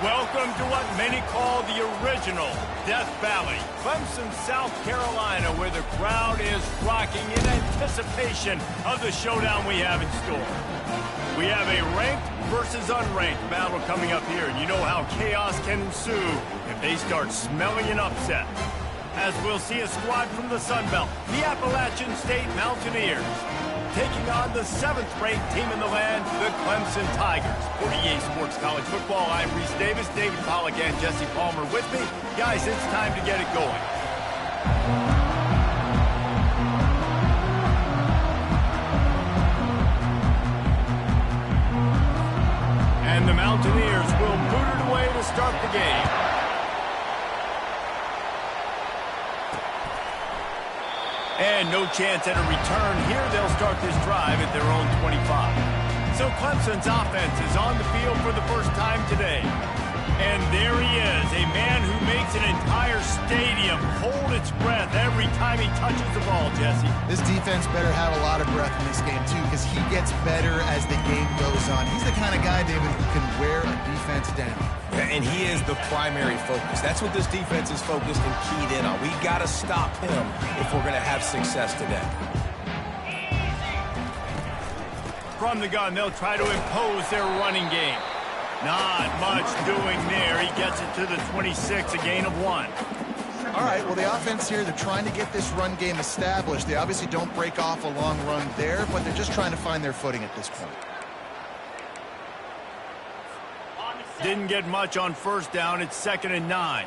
Welcome to what many call the original Death Valley, Clemson, South Carolina, where the crowd is rocking in anticipation of the showdown we have in store. We have a ranked versus unranked battle coming up here, and you know how chaos can ensue if they start smelling an upset. As we'll see a squad from the Sun Belt, the Appalachian State Mountaineers, taking on the 7th-ranked team in the land, the Clemson Tigers. For EA Sports College Football, I'm Reese Davis, David Pollack, and Jesse Palmer with me. Guys, it's time to get it going. And the Mountaineers will boot it away to start the game. And no chance at a return here. They'll start this drive at their own 25. So Clemson's offense is on the field for the first time today. And there he is, a man who makes an entire stadium hold its breath every time he touches the ball, Jesse. This defense better have a lot of breath in this game, too, because he gets better as the game goes on. He's the kind of guy, David, who can wear a defense down. And he is the primary focus. That's what this defense is focused and keyed in on. We got to stop him if we're going to have success today. From the gun, they'll try to impose their running game. Not much doing there. He gets it to the 26, a gain of 1. All right, well, the offense here, they're trying to get this run game established. They obviously don't break off a long run there, but they're just trying to find their footing at this point. Didn't get much on first down. It's 2nd and 9.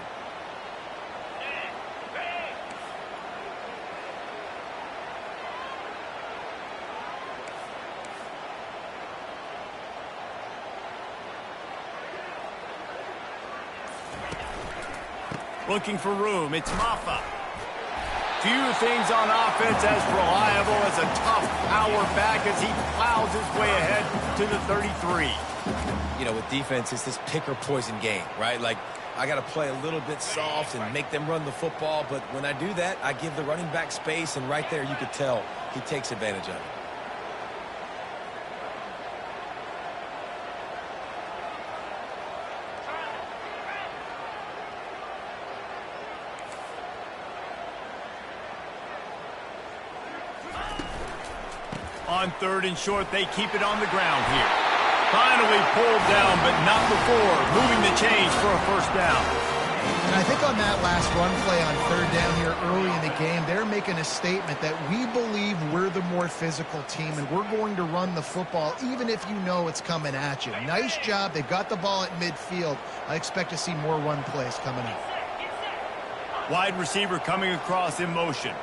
Looking for room. It's Maffa. Few things on offense as reliable as a tough power back as he plows his way ahead to the 33. You know, with defense, it's this pick or poison game, right? Like, I got to play a little bit soft and make them run the football, but when I do that, I give the running back space, and right there you could tell he takes advantage of it. On 3rd and short, they keep it on the ground here. Finally pulled down, but not before moving the change for a first down. And I think on that last run play on 3rd down here early in the game, they're making a statement that we believe we're the more physical team and we're going to run the football even if you know it's coming at you. Nice job. They've got the ball at midfield. I expect to see more run plays coming up. Wide receiver coming across in motion.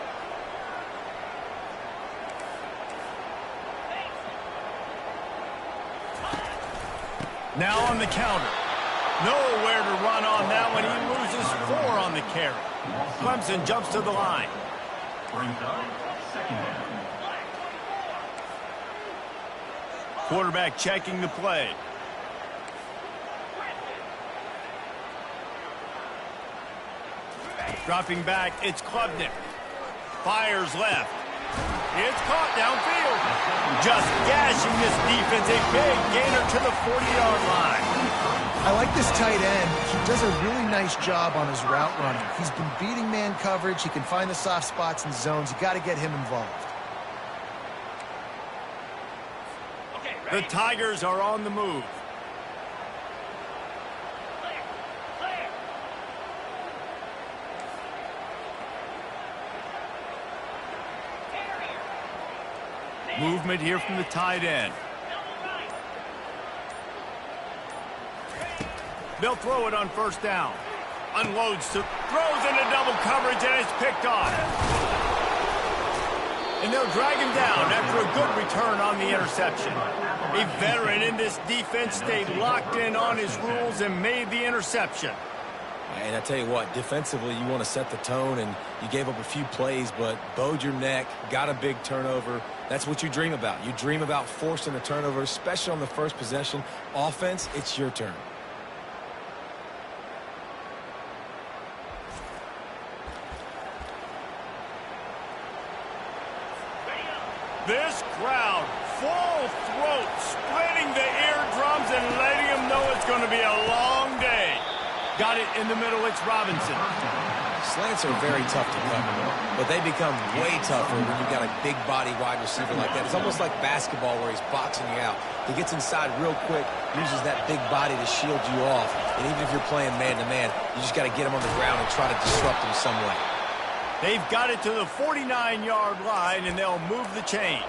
Now on the counter. Nowhere to run on that one. He loses 4 on the carry. Clemson jumps to the line. Quarterback checking the play. Dropping back, it's Klubnik. Fires left. It's caught downfield. Just gashing this defense. A big gainer to the 40-yard line. I like this tight end. He does a really nice job on his route running. He's been beating man coverage. He can find the soft spots and zones. You got to get him involved. The Tigers are on the move. Movement here from the tight end. They'll throw it on 1st down. Unloads, throws into double coverage, and it's picked off. And they'll drag him down after a good return on the interception. A veteran in this defense stayed locked in on his rules and made the interception. And I tell you what, defensively, you want to set the tone, and you gave up a few plays, but bowed your neck, got a big turnover. That's what you dream about. You dream about forcing a turnover, especially on the first possession. Offense, it's your turn. This crowd, full throat, splitting the eardrums and letting them know it's going to be a long day. Got it in the middle. It's Robinson. Slants are very tough to cover, but they become way tougher when you've got a big body wide receiver like that. It's almost like basketball where he's boxing you out. He gets inside real quick, uses that big body to shield you off. And even if you're playing man-to-man, you just got to get him on the ground and try to disrupt him some way. They've got it to the 49-yard line, and they'll move the chains.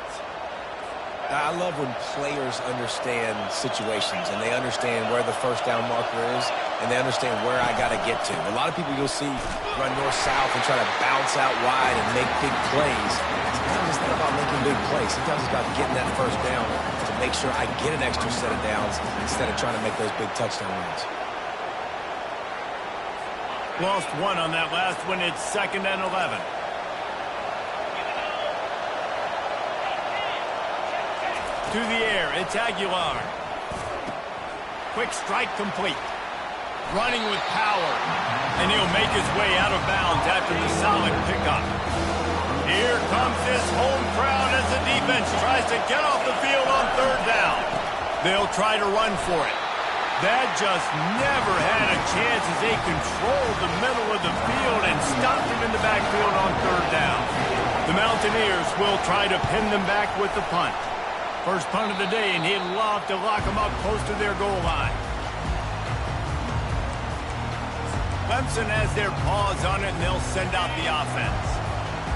I love when players understand situations and they understand where the first down marker is and they understand where I got to get to. A lot of people you'll see run north-south and try to bounce out wide and make big plays. Sometimes it's not about making big plays. Sometimes it's about getting that first down to make sure I get an extra set of downs instead of trying to make those big touchdown runs. Lost one on that last one. It's 2nd and 11. To the air, it's Aguilar. Quick strike complete. Running with power. And he'll make his way out of bounds after the solid pickup. Here comes this home crowd as the defense tries to get off the field on 3rd down. They'll try to run for it. That just never had a chance as they controlled the middle of the field and stopped him in the backfield on 3rd down. The Mountaineers will try to pin them back with the punt. First punt of the day, and he'd love to lock them up close to their goal line. Clemson has their paws on it, and they'll send out the offense.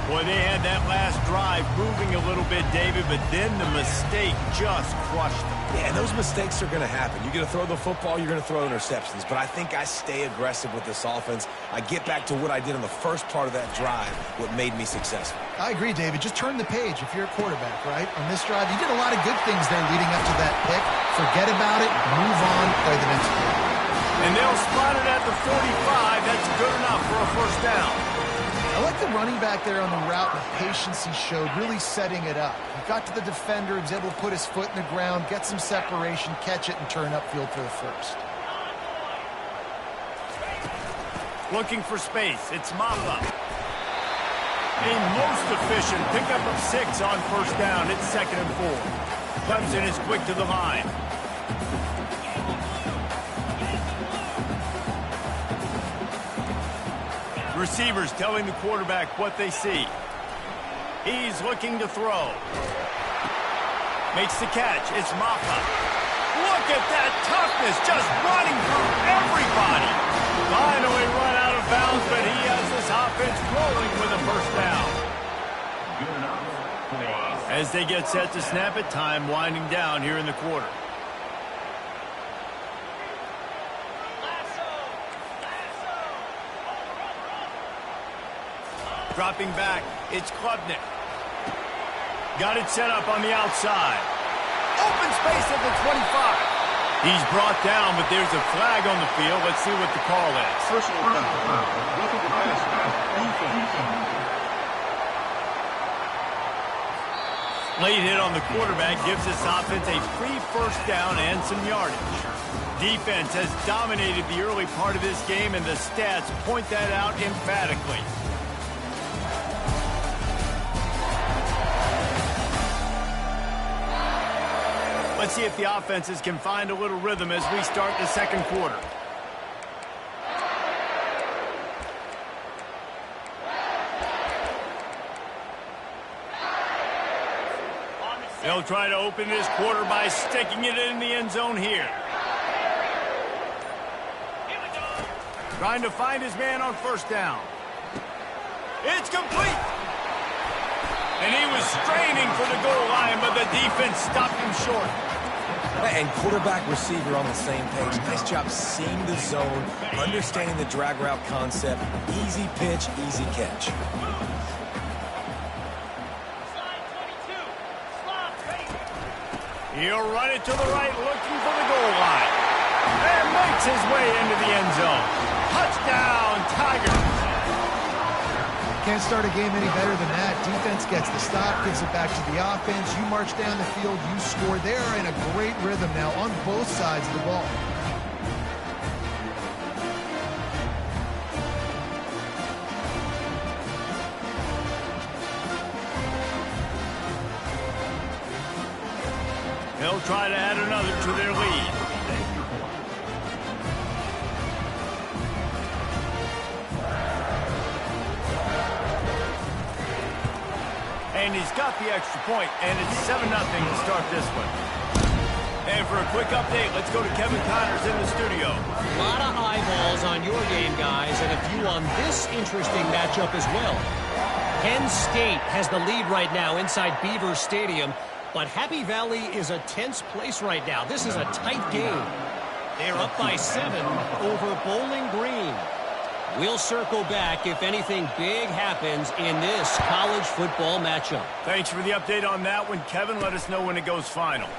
Boy, they had that last drive moving a little bit, David, but then the mistake just crushed them. Yeah, and those mistakes are going to happen. You're going to throw the football, you're going to throw interceptions. But I think I stay aggressive with this offense. I get back to what I did in the first part of that drive, what made me successful. I agree, David. Just turn the page if you're a quarterback, right? On this drive, you did a lot of good things there leading up to that pick. Forget about it, move on, play the next play. And they'll spot it at the 45. That's good enough for a first down. I like the running back there on the route and the patience he showed, really setting it up. He got to the defender, he was able to put his foot in the ground, get some separation, catch it, and turn upfield for the first. Looking for space. It's Mapa. A most efficient pickup of 6 on first down. It's 2nd and 4. Clemson is quick to the line. Receivers telling the quarterback what they see. He's looking to throw. Makes the catch. It's Mapa. Look at that toughness, just running through everybody. Finally run out of bounds, but he has this offense rolling with a first down. As they get set to snap it, time winding down here in the quarter. Dropping back, it's Klubnik. Got it set up on the outside. Open space at the 25. He's brought down, but there's a flag on the field. Let's see what the call is. Personal foul. Roughing the passer. Defense. Late hit on the quarterback gives this offense a free first down and some yardage. Defense has dominated the early part of this game, and the stats point that out emphatically. Let's see if the offenses can find a little rhythm as we start the second quarter. They'll try to open this quarter by sticking it in the end zone here. Trying to find his man on first down. It's complete. And he was straining for the goal line, but the defense stopped him short. And quarterback, receiver on the same page. Nice job seeing the zone, understanding the drag route concept. Easy pitch, easy catch. He'll run it to the right, looking for the goal line. And makes his way into the end zone. Touchdown, Tigers. Can't start a game any better than that. Defense gets the stop, gives it back to the offense. You march down the field, you score. They're in a great rhythm now on both sides of the ball. They'll try to add another to their lead. and he's got the extra point, and it's 7-0 to start this one. And for a quick update, let's go to Kevin Connors in the studio. A lot of eyeballs on your game, guys, and a few on this interesting matchup as well. Penn State has the lead right now inside Beaver Stadium, but Happy Valley is a tense place right now. This is a tight game. They're up by 7 over Bowling Green. We'll circle back if anything big happens in this college football matchup. Thanks for the update on that one, Kevin. Let us know when it goes final.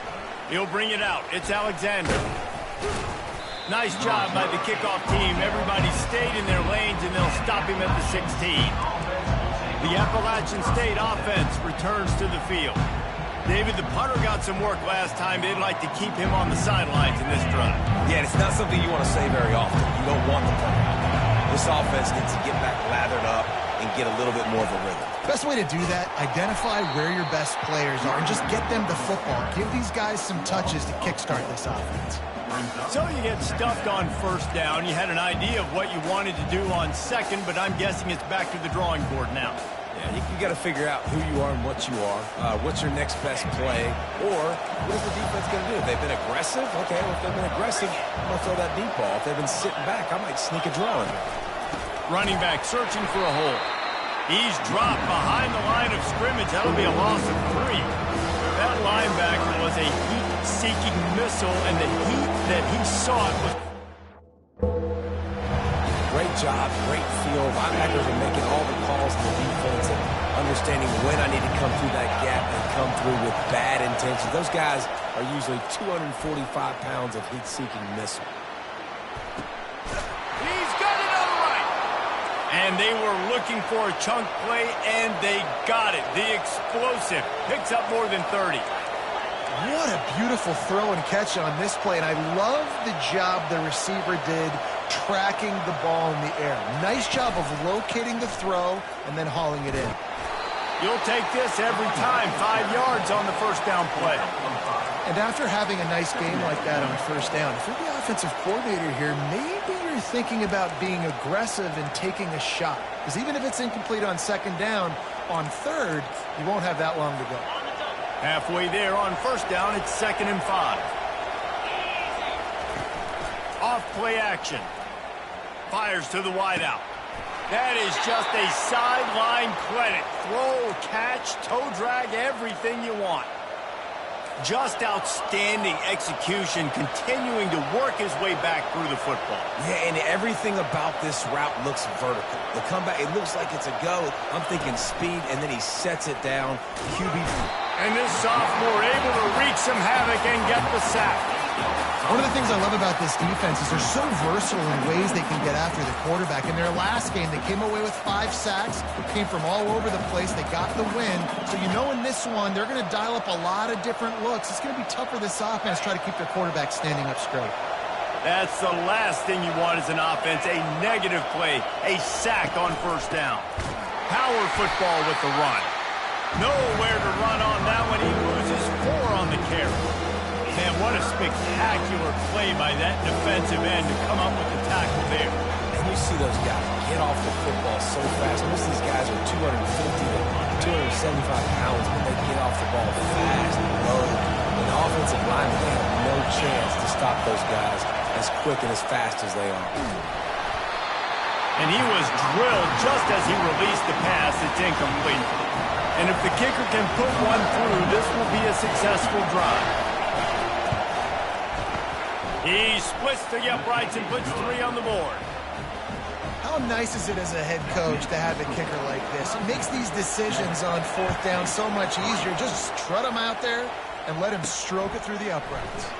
He'll bring it out. It's Alexander. Nice job by the kickoff team. Everybody stayed in their lanes, and they'll stop him at the 16. The Appalachian State offense returns to the field. David, the punter got some work last time. They'd like to keep him on the sidelines in this drive. Yeah, it's not something you want to say very often. You don't want the punter out there. This offense needs to get back lathered up and get a little bit more of a rhythm. Best way to do that, identify where your best players are and just get them the football. Give these guys some touches to kickstart this offense. So you get stuffed on first down. You had an idea of what you wanted to do on second, but I'm guessing it's back to the drawing board now. Yeah, you got to figure out who you are and what you are. What's your next best play? Or what is the defense going to do? If they've been aggressive, okay, well, if they've been aggressive, I'm going to throw that deep ball. If they've been sitting back, I might sneak a draw in there. Running back searching for a hole. He's dropped behind the line of scrimmage. That'll be a loss of 3. That linebacker was a heat-seeking missile, and the heat that he sought was... Great job, great feel. Linebackers are making all the calls to the defense and understanding when I need to come through that gap and come through with bad intentions. Those guys are usually 245 pounds of heat-seeking missile. He's got it on the right. And they were looking for a chunk play, and they got it. The explosive picks up more than 30. What a beautiful throw and catch on this play, and I love the job the receiver did tracking the ball in the air. Nice job of locating the throw and then hauling it in. You'll take this every time. 5 yards on the first down play. And after having a nice game like that on first down, if you're the offensive coordinator here, maybe you're thinking about being aggressive and taking a shot. Because even if it's incomplete on second down, on third, you won't have that long to go. Halfway there on first down, it's 2nd and 5. Off play action. Fires to the wideout. That is just a sideline credit. Throw, catch, toe drag, everything you want. Just outstanding execution, continuing to work his way back through the football. Yeah, and everything about this route looks vertical. The comeback, it looks like it's a go. I'm thinking speed, and then he sets it down. QB. And this sophomore able to wreak some havoc and get the sack. One of the things I love about this defense is they're so versatile in ways they can get after the quarterback. In their last game, they came away with 5 sacks, came from all over the place. They got the win. So you know in this one, they're going to dial up a lot of different looks. It's going to be tough for this offense to try to keep their quarterback standing up straight. That's the last thing you want as an offense, a negative play, a sack on first down. Power football with the run. Nowhere to run on that one. He loses 4 on the carry. Man, what a spectacular play by that defensive end to come up with the tackle there. And you see those guys get off the football so fast. Most of these guys are 250 to 275 pounds, but they get off the ball fast, low. And the offensive line, they have no chance to stop those guys as quick and as fast as they are. And he was drilled just as he released the pass. It's incomplete. And if the kicker can put one through, this will be a successful drive. He splits the uprights and puts 3 on the board. How nice is it as a head coach to have a kicker like this? It makes these decisions on fourth down so much easier. Just strut him out there and let him stroke it through the uprights.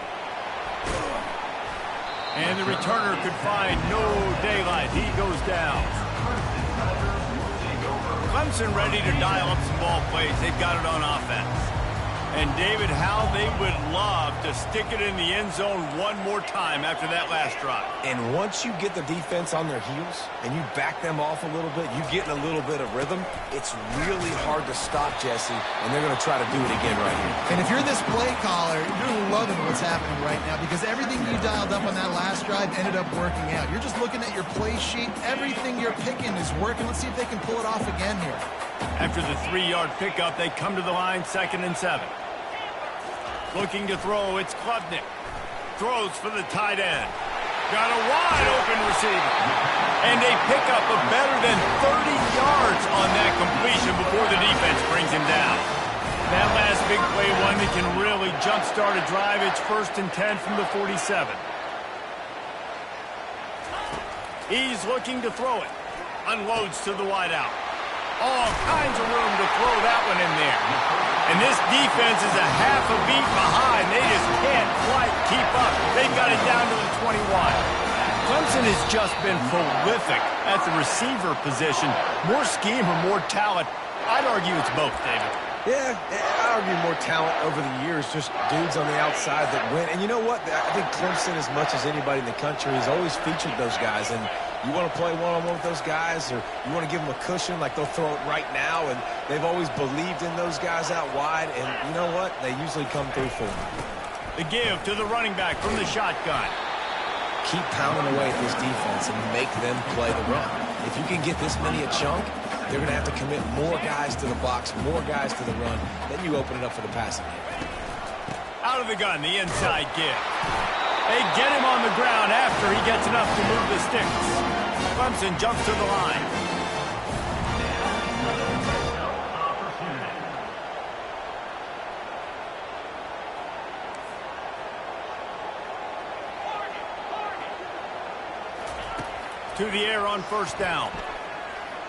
And the returner could find no daylight. He goes down. Clemson ready to dial up some ball plays. They've got it on offense. And, David, how they would love to stick it in the end zone one more time after that last drive. And once you get the defense on their heels and you back them off a little bit, you get in a little bit of rhythm, it's really hard to stop, Jesse, and they're going to try to do it again right here. And if you're this play caller, you're loving what's happening right now because everything you dialed up on that last drive ended up working out. You're just looking at your play sheet. Everything you're picking is working. Let's see if they can pull it off again here. After the 3-yard pickup, they come to the line, 2nd and 7. Looking to throw, it's Klubnik. Throws for the tight end. Got a wide open receiver. And a pickup of better than 30 yards on that completion before the defense brings him down. That last big play, one that can really jumpstart a drive. It's 1st and 10 from the 47. He's looking to throw it. Unloads to the wideout. All kinds of room to throw that one in there. And this defense is a half a beat behind. They just can't quite keep up. They've got it down to the 21. Clemson has just been prolific at the receiver position. More scheme or more talent? I'd argue it's both, David. Yeah, I argue more talent over the years, just dudes on the outside that win. And you know what? I think Clemson, as much as anybody in the country, has always featured those guys. And you want to play one-on-one with those guys, or you want to give them a cushion, like they'll throw it right now. And they've always believed in those guys out wide. And you know what? They usually come through for them. The give to the running back from the shotgun. Keep pounding away at this defense and make them play the run. If you can get this many a chunk, they're going to have to commit more guys to the box, more guys to the run. Then you open it up for the passing game. Out of the gun, the inside give. They get him on the ground after he gets enough to move the sticks. Clemson jumps to the line. To the air on 1st down.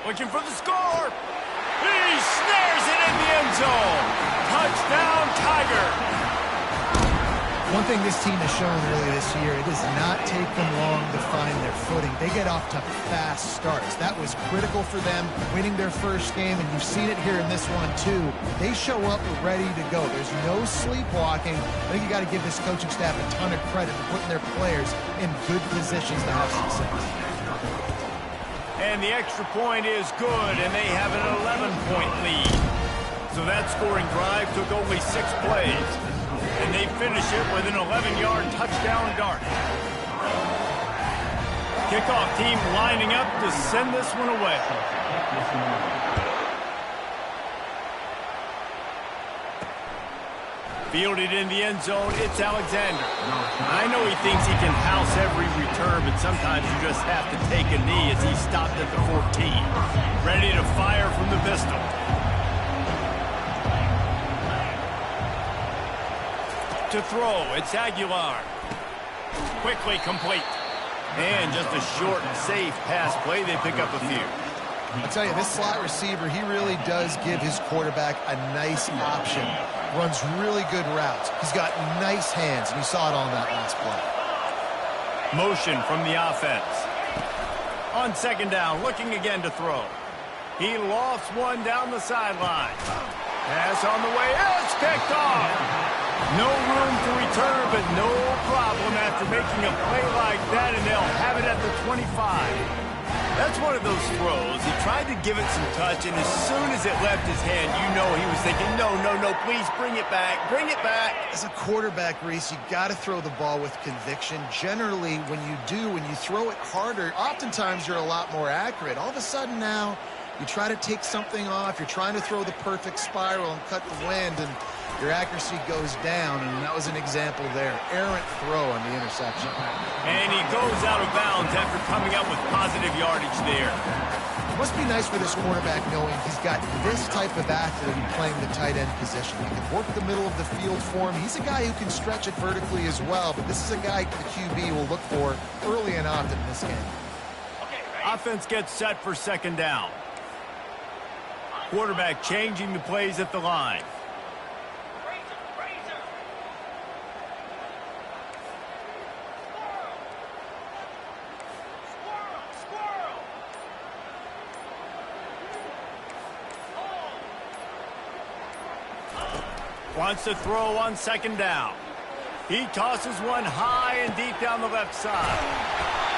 Looking for the score. He snares it in the end zone. Touchdown, Tiger. One thing this team has shown early this year, it does not take them long to find their footing. They get off to fast starts. That was critical for them, winning their first game, and you've seen it here in this one too. They show up ready to go. There's no sleepwalking. I think you got to give this coaching staff a ton of credit for putting their players in good positions to have success. And the extra point is good, and they have an 11-point lead. So that scoring drive took only 6 plays. And they finish it with an 11-yard touchdown dart. Kickoff team lining up to send this one away. Fielded in the end zone, it's Alexander. I know he thinks he can house every return, but sometimes you just have to take a knee as he stopped at the 14. Ready to fire from the pistol. To throw, it's Aguilar. Quickly complete. And just a short and safe pass play. They pick up a few. I'll tell you, this slot receiver, he really does give his quarterback a nice option. Runs really good routes. He's got nice hands, and you saw it on that last play. Motion from the offense. On 2nd down, looking again to throw. He lofts one down the sideline. Pass on the way. It's picked off. No room to return, but no problem after making a play like that, and they'll have it at the 25. That's one of those throws. He tried to give it some touch, and as soon as it left his hand, you know he was thinking, no, please bring it back, bring it back. As a quarterback, Reese, you got to throw the ball with conviction. Generally, when you do, when you throw it harder, oftentimes you're a lot more accurate. All of a sudden now, you try to take something off, you're trying to throw the perfect spiral and cut the wind, and your accuracy goes down, and that was an example there. Errant throw on the interception. And he goes out of bounds after coming up with positive yardage there. It must be nice for this quarterback knowing he's got this type of athlete playing the tight end position. He can work the middle of the field for him. He's a guy who can stretch it vertically as well, but this is a guy the QB will look for early and often in this game. Offense gets set for 2nd down. Quarterback changing the plays at the line. Wants to throw on 2nd down. He tosses one high and deep down the left side.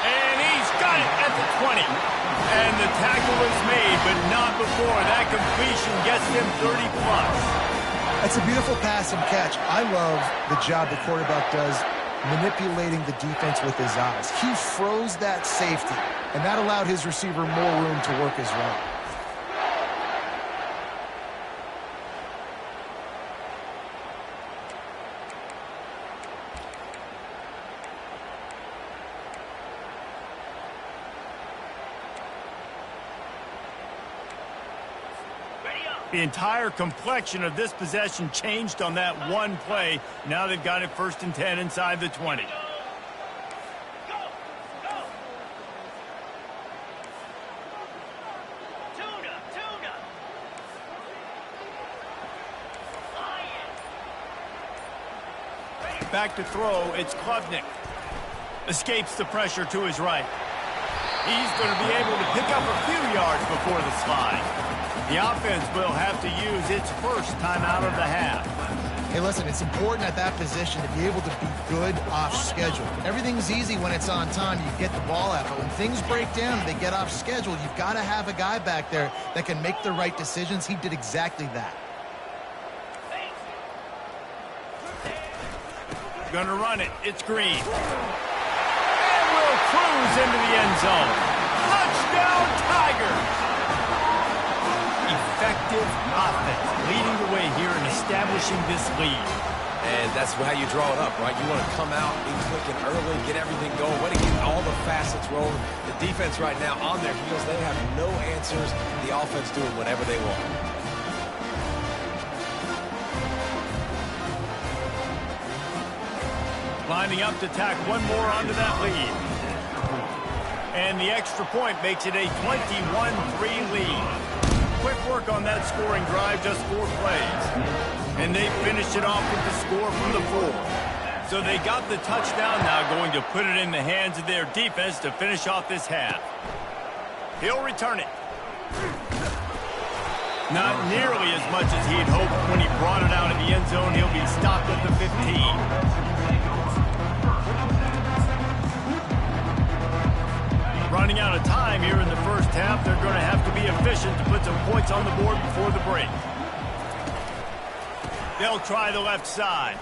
And he's got it at the 20. And the tackle is made, but not before. That completion gets him 30-plus. That's a beautiful pass and catch. I love the job the quarterback does manipulating the defense with his eyes. He froze that safety, and that allowed his receiver more room to work his route. The entire complexion of this possession changed on that one play. Now they've got it 1st and 10 inside the 20. Back to throw, it's Klubnik. Escapes the pressure to his right. He's going to be able to pick up a few yards before the slide. The offense will have to use its first timeout of the half. Hey, listen, it's important at that position to be able to be good off schedule. Everything's easy when it's on time. You get the ball out. But when things break down and they get off schedule, you've got to have a guy back there that can make the right decisions. He did exactly that. Gonna run it. It's Green. And will cruise into the end zone. Touchdown, Tigers! Effective offense leading the way here in establishing this lead. And that's how you draw it up, right? You want to come out, be clicking early, get everything going, way to get all the facets rolling. The defense right now on their heels, they have no answers. The offense doing whatever they want. Lining up to tack one more onto that lead. And the extra point makes it a 21-3 lead. Quick work on that scoring drive, just 4 plays. And they finished it off with the score from the 4. So they got the touchdown, now going to put it in the hands of their defense to finish off this half. He'll return it. Not nearly as much as he had hoped when he brought it out of the end zone. He'll be stopped at the 15. Running out of time here in the first half. They're going to have to be efficient to put some points on the board before the break. They'll try the left side.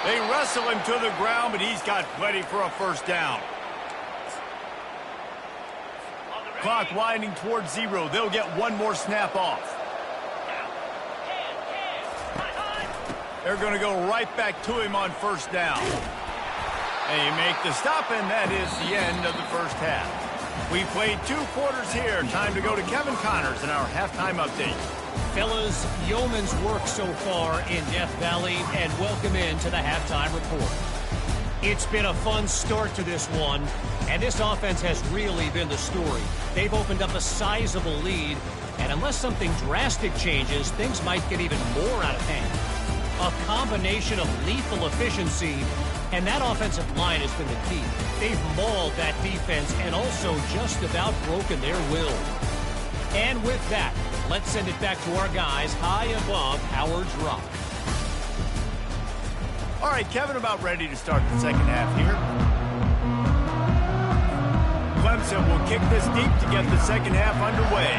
They wrestle him to the ground, but he's got plenty for a first down. Clock winding towards 0. They'll get one more snap off. They're going to go right back to him on first down. They make the stop, and that is the end of the first half. We played 2 quarters here. Time to go to Kevin Connors in our halftime update. Fellas, yeoman's work so far in Death Valley, and welcome into the halftime report. It's been a fun start to this one, and this offense has really been the story. They've opened up a sizable lead, and unless something drastic changes, things might get even more out of hand. A combination of lethal efficiency, and that offensive line has been the key. They've mauled that defense and also just about broken their will. And with that, let's send it back to our guys high above Howard's Rock. All right, Kevin, about ready to start the second half here. Clemson will kick this deep to get the second half underway.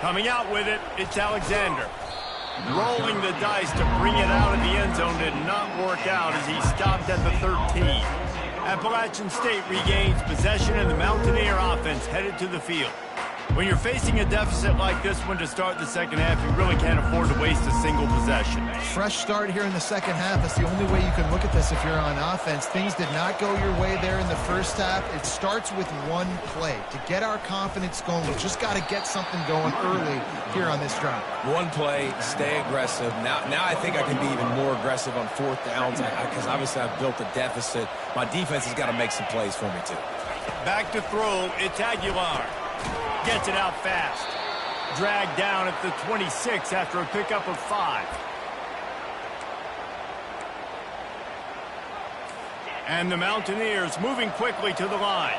Coming out with it, it's Alexander. Rolling the dice to bring it out of the end zone did not work out as he stopped at the 13. Appalachian State regains possession, and the Mountaineer offense headed to the field. When you're facing a deficit like this one to start the second half, you really can't afford to waste a single possession. Fresh start here in the second half. That's the only way you can look at this if you're on offense. Things did not go your way there in the first half. It starts with one play. To get our confidence going, we just got to get something going early here on this drive. One play, stay aggressive. Now I think I can be even more aggressive on 4th downs because obviously I've built a deficit. My defense has got to make some plays for me too. Back to throw, it's Aguilar. Gets it out fast. Dragged down at the 26 after a pickup of 5. And the Mountaineers moving quickly to the line.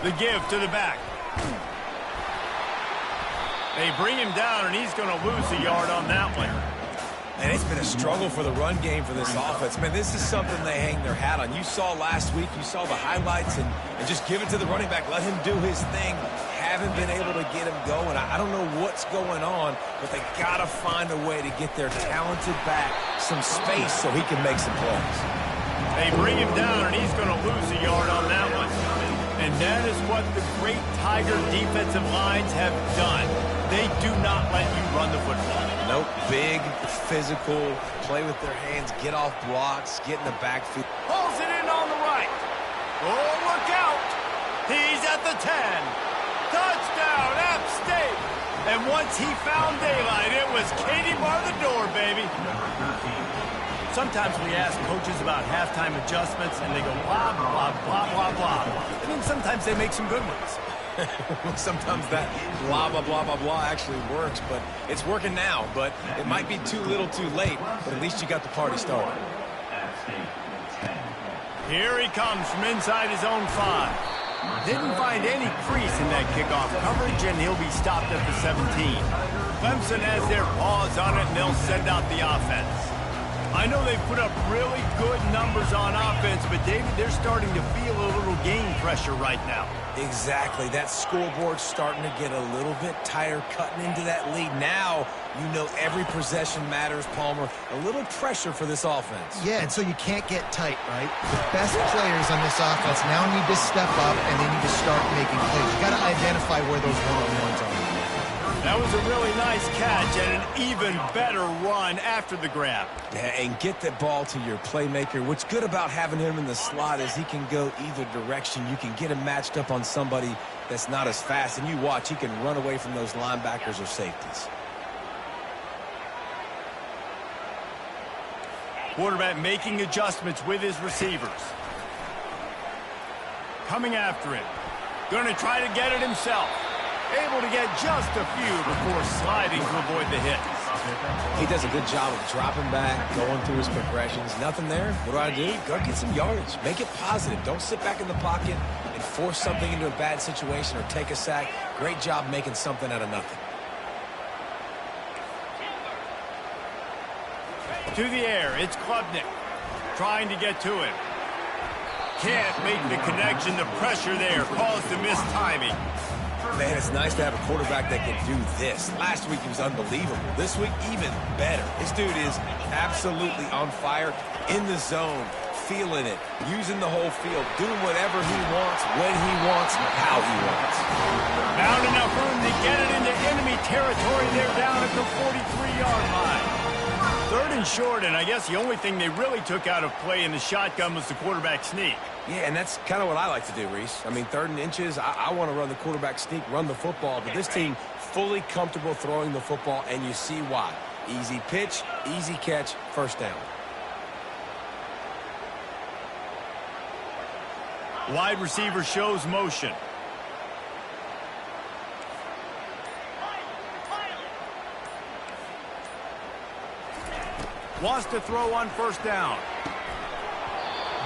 The give to the back. They bring him down, and he's going to lose a yard on that one. And it's been a struggle for the run game for this offense. Man, this is something they hang their hat on. You saw last week, you saw the highlights, and just give it to the running back. Let him do his thing. Haven't been able to get him going. I don't know what's going on, but they got to find a way to get their talented back some space so he can make some plays. They bring him down, and he's going to lose a yard on that one. And that is what the great Tiger defensive lines have done. They do not let you run the football. Nope, big, physical, play with their hands, get off blocks, get in the backfield. Pulls it in on the right. Oh, look out. He's at the 10. Touchdown, App State. And once he found daylight, it was Katie bar the door, baby. Sometimes we ask coaches about halftime adjustments, and they go blah, blah, blah, blah, blah. I mean, sometimes they make some good ones. Sometimes that blah, blah, blah, blah, blah actually works, but it's working now. But it might be too little too late, but at least you got the party started. Here he comes from inside his own 5. Didn't find any crease in that kickoff coverage, and he'll be stopped at the 17. Clemson has their paws on it, and they'll send out the offense. I know they've put up really good numbers on offense, but, David, they're starting to feel a little game pressure right now. Exactly. That scoreboard's starting to get a little bit tighter, cutting into that lead. Now, you know every possession matters, Palmer. A little pressure for this offense. Yeah, and so you can't get tight, right? The best players on this offense now need to step up, and they need to start making plays. You got to identify where those one-on-ones are. That was a really nice catch and an even better run after the grab. Yeah, and get the ball to your playmaker. What's good about having him in the slot is he can go either direction. You can get him matched up on somebody that's not as fast, and you watch, he can run away from those linebackers or safeties. Quarterback making adjustments with his receivers. Coming after him. Going to try to get it himself. Able to get just a few before sliding to avoid the hit. He does a good job of dropping back, going through his progressions. Nothing there. What do? Go get some yardage. Make it positive. Don't sit back in the pocket and force something into a bad situation or take a sack. Great job making something out of nothing. To the air, it's Klubnik trying to get to him. Can't make the connection. The pressure there caused the missed timing. Man, it's nice to have a quarterback that can do this. Last week he was unbelievable. This week, even better. This dude is absolutely on fire, in the zone, feeling it, using the whole field, doing whatever he wants, when he wants, how he wants. Found enough room to get it into enemy territory. They're down at the 43-yard line. 3rd and short, and I guess the only thing they really took out of play in the shotgun was the quarterback sneak. Yeah, and that's kind of what I like to do, Reese. I mean, 3rd and inches, I want to run the quarterback sneak, run the football, but this team fully comfortable throwing the football, and you see why. Easy pitch, easy catch, first down. Wide receiver shows motion. Wants to throw on 1st down.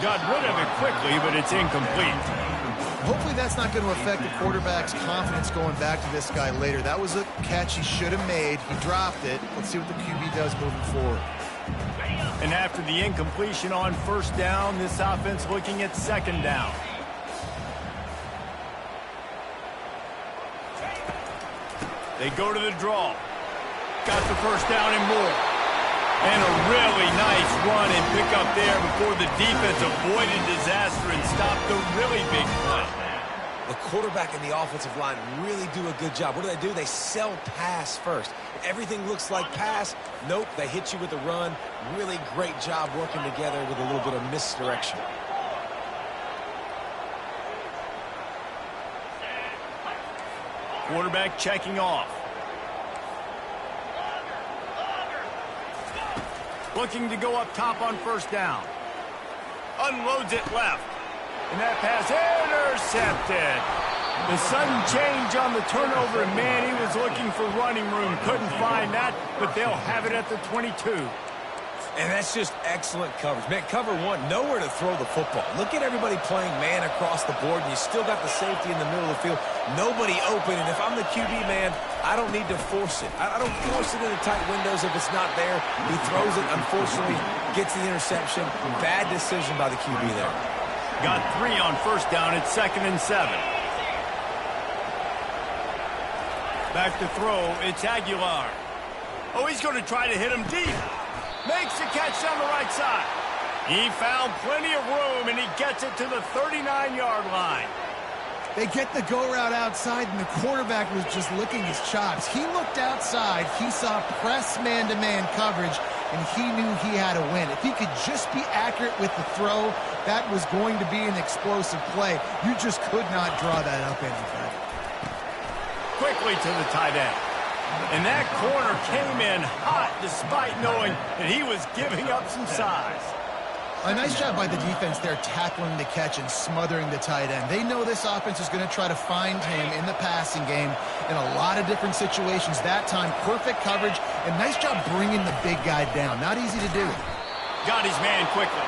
Got rid of it quickly, but it's incomplete. Hopefully that's not going to affect the quarterback's confidence going back to this guy later. That was a catch he should have made. He dropped it. Let's see what the QB does moving forward. And after the incompletion on 1st down, this offense looking at 2nd down. They go to the draw. Got the 1st down and more. And a really nice run and pick up there before the defense avoided disaster and stopped the really big play. The quarterback and the offensive line really do a good job. What do? They sell pass first. Everything looks like pass. Nope, they hit you with a run. Really great job working together with a little bit of misdirection. Quarterback checking off. Looking to go up top on 1st down. Unloads it left. And that pass intercepted. The sudden change on the turnover, and man, he was looking for running room. Couldn't find that, but they'll have it at the 22. And that's just excellent coverage. Man, cover one, nowhere to throw the football. Look at everybody playing man across the board, and you still got the safety in the middle of the field. Nobody open, and if I'm the QB, man, I don't need to force it. I don't force it into tight windows if it's not there. He throws it, unfortunately, gets the interception. Bad decision by the QB there. Got 3 on 1st down. It's 2nd and 7. Back to throw. It's Aguilar. Oh, he's going to try to hit him deep. Makes the catch on the right side. He found plenty of room, and he gets it to the 39-yard line. They get the go route outside, and the quarterback was just licking his chops. He looked outside. He saw press man-to-man coverage, and he knew he had to win. If he could just be accurate with the throw, that was going to be an explosive play. You just could not draw that up any better. Quickly to the tight end. And that corner came in hot despite knowing that he was giving up some size. A nice job by the defense there tackling the catch and smothering the tight end. They know this offense is going to try to find him in the passing game in a lot of different situations. That time, perfect coverage, and nice job bringing the big guy down. Not easy to do. Got his man quickly.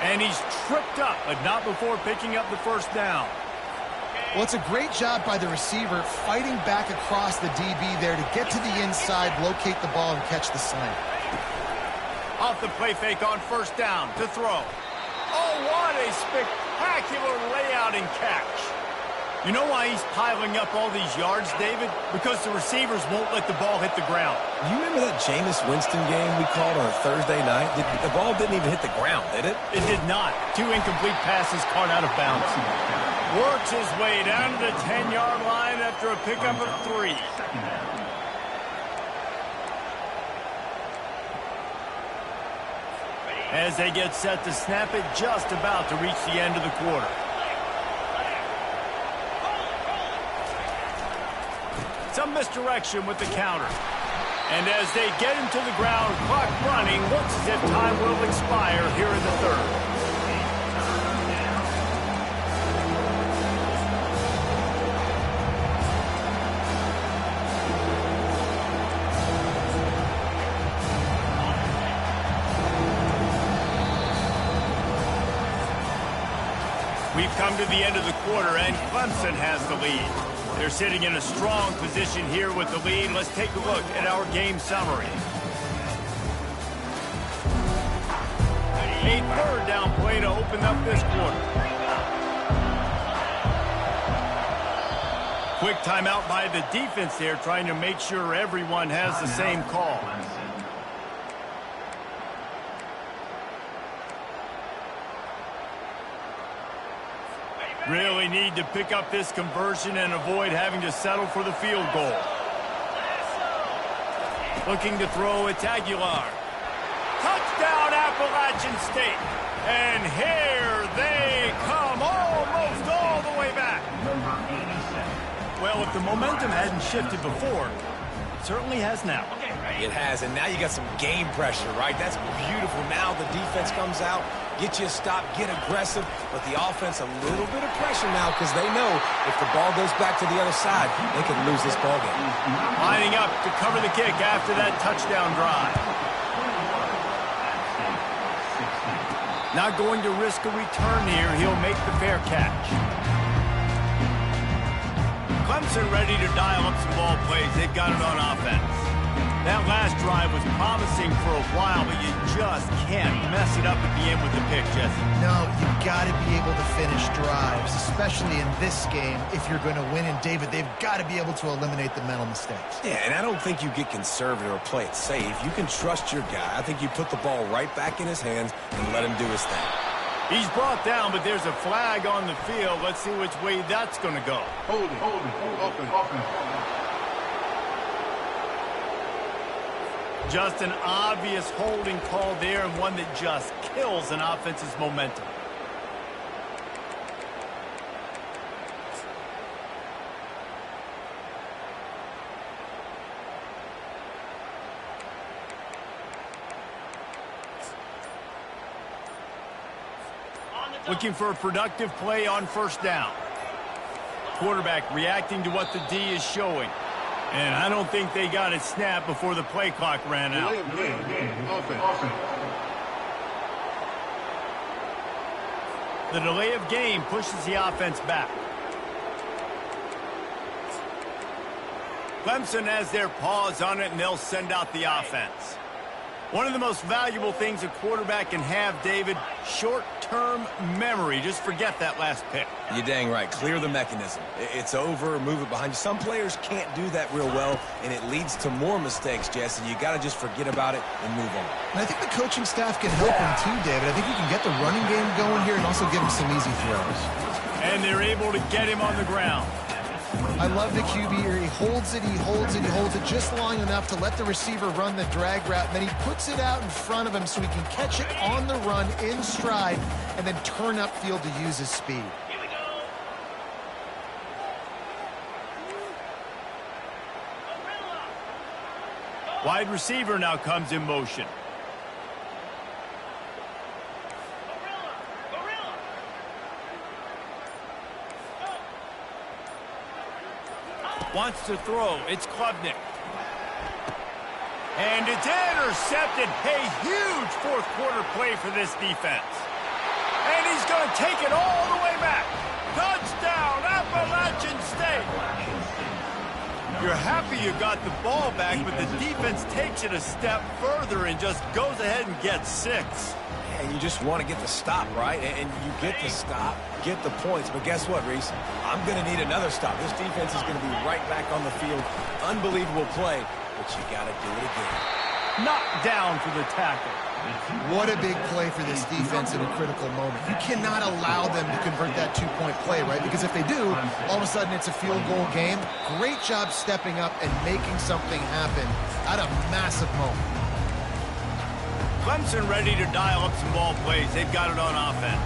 And he's tripped up, but not before picking up the first down. Well, it's a great job by the receiver fighting back across the DB there to get to the inside, locate the ball, and catch the slant. Off the play fake on first down to throw. Oh, what a spectacular layout and catch. You know why he's piling up all these yards, David? Because the receivers won't let the ball hit the ground. You remember that Jameis Winston game we called on a Thursday night? The ball didn't even hit the ground, did it? It did not. 2 incomplete passes caught out of bounds. Works his way down to the 10-yard line after a pickup of 3. As they get set to snap it, just about to reach the end of the quarter. Some misdirection with the counter. And as they get him to the ground, clock running, looks as if time will expire here in the third. We've come to the end of the quarter, and Clemson has the lead. They're sitting in a strong position here with the lead. Let's take a look at our game summary. A third down play to open up this quarter. Quick timeout by the defense there, trying to make sure everyone has the same call. Really need to pick up this conversion and avoid having to settle for the field goal. Looking to throw, it's Aguilar. Touchdown, Appalachian State. And here they come, almost all the way back. Well, if the momentum hadn't shifted before, it certainly has now. It has, and now you got some game pressure, right? That's beautiful. Now the defense comes out, get you a stop, get aggressive, but the offense a little bit of pressure now because they know if the ball goes back to the other side, they could lose this ball game. Lining up to cover the kick after that touchdown drive. Not going to risk a return here. He'll make the fair catch. Clemson ready to dial up some ball plays. They've got it on offense. That last drive was promising for a while, but you just can't mess it up at the end with the pick, Jesse. No, you've got to be able to finish drives, especially in this game if you're going to win. And, David, they've got to be able to eliminate the mental mistakes. Yeah, and I don't think you get conservative or play it safe. You can trust your guy. I think you put the ball right back in his hands and let him do his thing. He's brought down, but there's a flag on the field. Let's see which way that's going to go. Hold it, open. Just an obvious holding call there, and one that just kills an offense's momentum. Looking for a productive play on first down. Quarterback reacting to what the D is showing. And I don't think they got it snapped before the play clock ran out. The delay of game pushes the offense back. Clemson has their paws on it, and they'll send out the offense. One of the most valuable things a quarterback can have, David, short-term memory. Just forget that last pick. You're dang right. Clear the mechanism. It's over. Move it behind you. Some players can't do that real well, and it leads to more mistakes, Jesse. You got to just forget about it and move on. And I think the coaching staff can help him too, David. I think you can get the running game going here and also give him some easy throws. And they're able to get him on the ground. I love the QB here. He holds it, he holds it, he holds it just long enough to let the receiver run the drag route. And then he puts it out in front of him so he can catch it on the run in stride and then turn upfield to use his speed. Wide receiver now comes in motion. Wants to throw. It's Klubnik. And it's intercepted. A huge fourth quarter play for this defense. And he's going to take it all the way back. Touchdown, Appalachian State. You're happy you got the ball back, but the defense takes it a step further and just goes ahead and gets 6. And you just want to get the stop, right? And you get the stop, get the points. But guess what, Reese? I'm going to need another stop. This defense is going to be right back on the field. Unbelievable play, but you got to do it again. Knocked down for the tackle. What a big play for this defense in a critical moment. You cannot allow them to convert that two-point play, right? Because if they do, all of a sudden it's a field goal game. Great job stepping up and making something happen at a massive moment. Clemson ready to dial up some ball plays. They've got it on offense.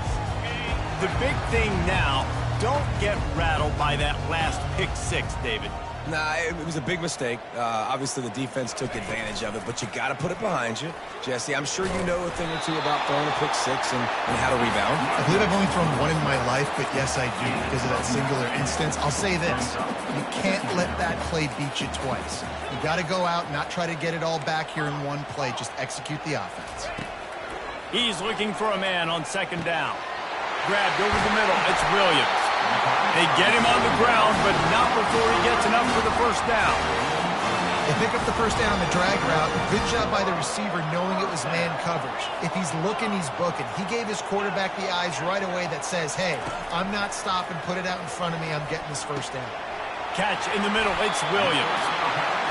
The big thing now, don't get rattled by that last pick 6, David. Nah, it was a big mistake. Obviously, the defense took advantage of it, but you got to put it behind you. Jesse, I'm sure you know a thing or two about throwing a pick 6 and how to rebound. I believe I've only thrown one in my life, but yes, I do because of that singular instance. I'll say this. You can't let that play beat you twice. You got to go out and not try to get it all back here in one play. Just execute the offense. He's looking for a man on second down. Grabbed over the middle. It's Williams. They get him on the ground, but not before he gets enough for the first down. They pick up the first down on the drag route. Good job by the receiver knowing it was man coverage. If he's looking, he's booking. He gave his quarterback the eyes right away that says, hey, I'm not stopping. Put it out in front of me. I'm getting this first down. Catch in the middle. It's Williams.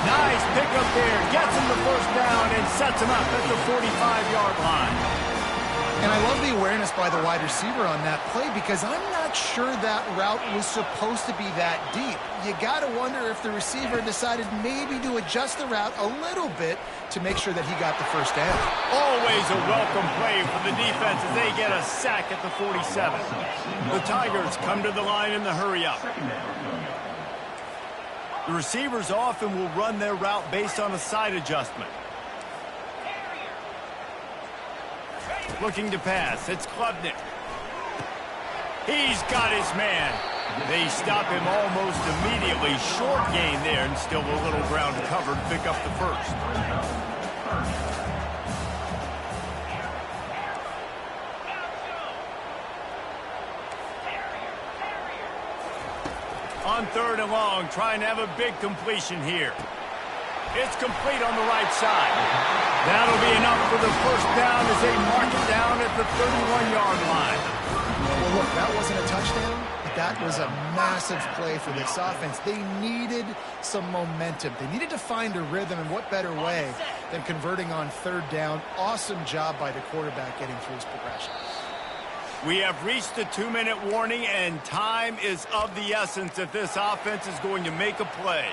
Nice pickup there. Gets him the first down and sets him up at the 45-yard line. And I love the awareness by the wide receiver on that play because I'm not sure that route was supposed to be that deep. You got to wonder if the receiver decided maybe to adjust the route a little bit to make sure that he got the first down. Always a welcome play for the defense as they get a sack at the 47. The Tigers come to the line in the hurry-up. The receivers often will run their route based on a side adjustment. Looking to pass. It's Klubnik. He's got his man. They stop him almost immediately. Short gain there and still a little ground covered. Pick up the first. On third and long, trying to have a big completion here. It's complete on the right side. That'll be enough for the first down as they mark it down at the 31-yard line. Well, look, that wasn't a touchdown, but that was a massive play for this offense. They needed some momentum. They needed to find a rhythm, and what better way than converting on third down. Awesome job by the quarterback getting through his progression. We have reached the 2-minute warning, and time is of the essence if this offense is going to make a play.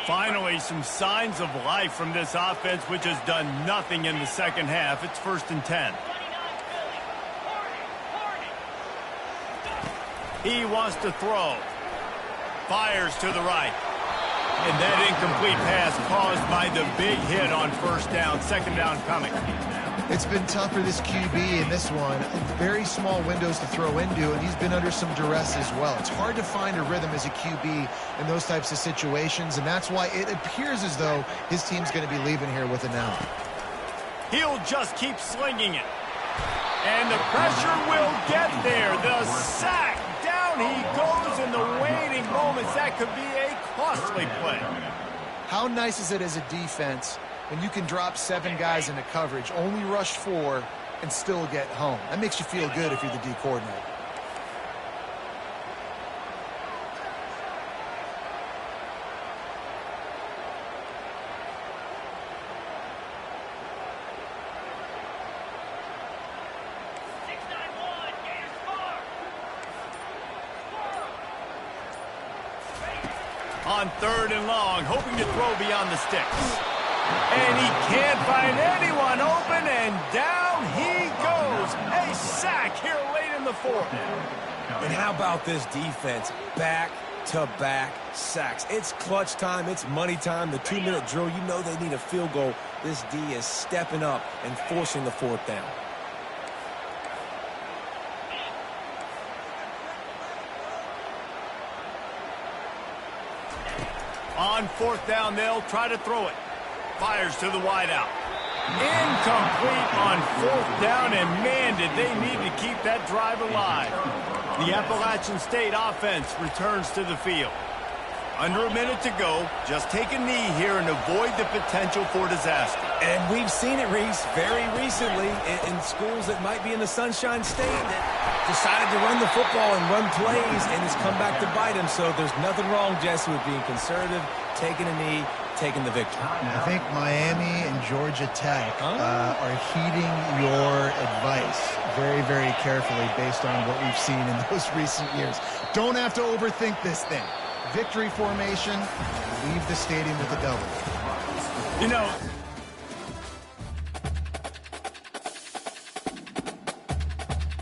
Finally, some signs of life from this offense, which has done nothing in the second half. It's 1st and 10. He wants to throw. Fires to the right. And that incomplete pass caused by the big hit on first down. Second down coming. It's been tough for this QB in this one. Very small windows to throw into, and he's been under some duress as well. It's hard to find a rhythm as a QB in those types of situations, and that's why it appears as though his team's going to be leaving here with an out. He'll just keep slinging it. And the pressure will get there. The sack. Down he goes in the waiting moments. That could be a costly play. How nice is it as a defense when you can drop 7 guys into coverage, only rush 4, and still get home? That makes you feel good if you're the D coordinator. on 3rd and long, hoping to throw beyond the sticks. And he can't find anyone open, and down he goes. A sack here late in the 4th. And how about this defense? Back-to-back sacks. It's clutch time. It's money time. The 2-minute drill, you know they need a field goal. This D is stepping up and forcing the 4th down. On 4th down, they'll try to throw it. Fires to the wideout. Incomplete on 4th down, and man, did they need to keep that drive alive. The Appalachian State offense returns to the field. Under a minute to go, just take a knee here and avoid the potential for disaster. And we've seen it, Reese, very recently in schools that might be in the Sunshine State that decided to run the football and run plays, and it's come back to bite them. So there's nothing wrong, Jesse, with being conservative, taking a knee, taking the victory. I think Miami and Georgia Tech are heeding your advice very, very carefully based on what we've seen in those recent years. Don't have to overthink this thing. Victory formation, leave the stadium with a W. You know,